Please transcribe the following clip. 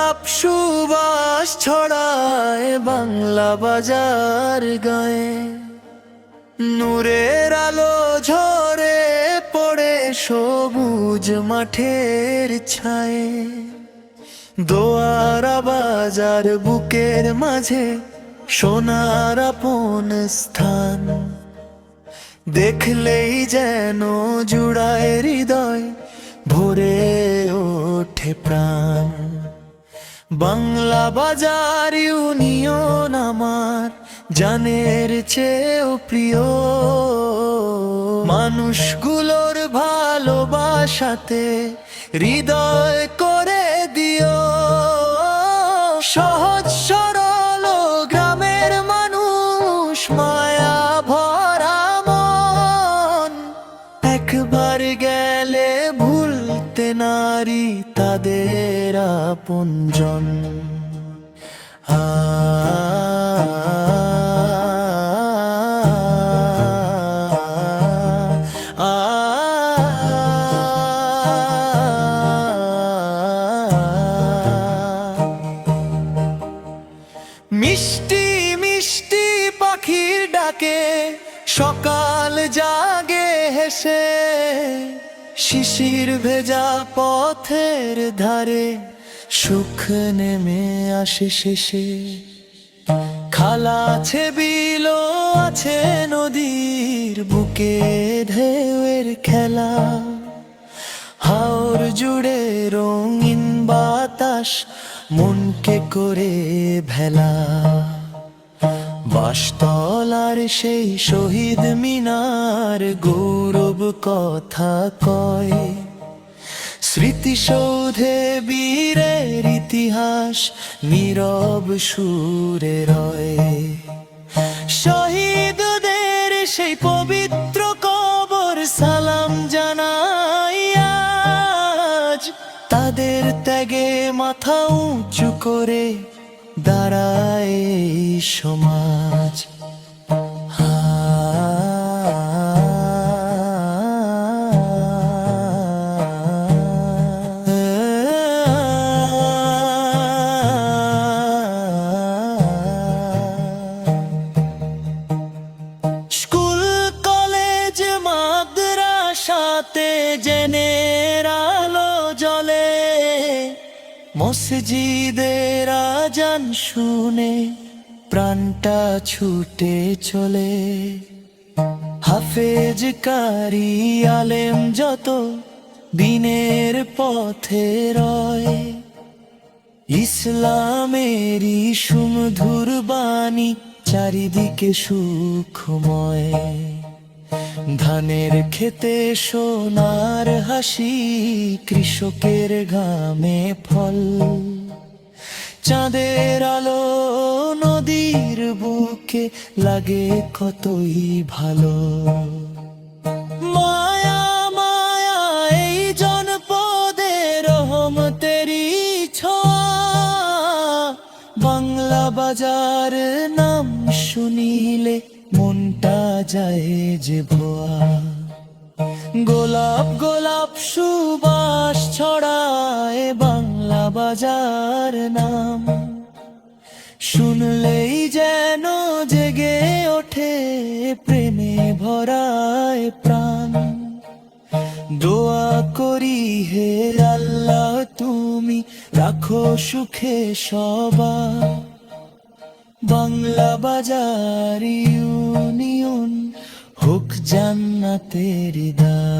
গোলাপ সুবাস ছড়ায় বাংলা বাজার গায়ে, নূরের আলো ঝরে পড়ে সবুজ মাঠের ছায়ে। দোয়ারা বাজার বুকের মাঝে সোনার আপন স্থান, দেখলেই যেন জুড়ায় হৃদয়, ভরে ওঠে প্রাণ। বাংলা বাজার ইউনিয়ন আমার জানের চেয়েও প্রিয়, মানুষগুলোর ভালোবাসাতে হৃদয় করে দিও। সহজ সরল গ্রামের মানুষ, মায়া ভরা মন, একবার গেলে ভুলতে নারী তাদের আপনজন। মিষ্টি মিষ্টি পাখির ডাকে সকাল জাগে হেসে, শিশির ভেজা পথের ধারে সুখ নেমে আসে শেষে। খালা আছে বিল আছে নদীর বুকে ঢেউয়ের খেলা, হাওর জুড়ে রঙিন বাতাস মনকে করে ভেলা। বাঁশতলার সেই শহীদ মিনার গৌরব কথা কয়, স্মৃতিসৌধে বীরের ইতিহাস নীরব সুরে রয়। শহীদদের সেই পবিত্র কবর সালাম জানাই আজ, তাদের ত্যাগে মাথা উঁচু করে দাঁড়ায় এই সমাজ। স্কুল কলেজ মাদ্রাসাতে জেনের আলো জ্বলে, মসজিদের আজান শুনে প্রাণটা ছুটে চলে। হাফেজ কারি আলেম যত দিনের পথে রয়, ইসলামেরই সুমধুর বাণী চারিদিকে সুখময়। ধানের খেতে সোনার হাসি, কৃষকের ঘামে ফল, চাঁদের আলো নদীর বুকে লাগে কতই ভালো। মায়া মায়া এই জনপদে রহমতেরই ছোঁয়া, বাংলা বাজার নাম শুনিলে মনটা যায় যে ভোয়া। গোলাপ গোলাপ সুবাস ছড়ায় বাংলা বাজার নাম, শুনলেই যেন জেগে ওঠে প্রেমে ভরায় প্রাণ। দোয়া করি হে আল্লাহ তুমি রাখো সুখে সবার, বাংলা বাজার ইউনিয়ন হোক জান্নাতের দার।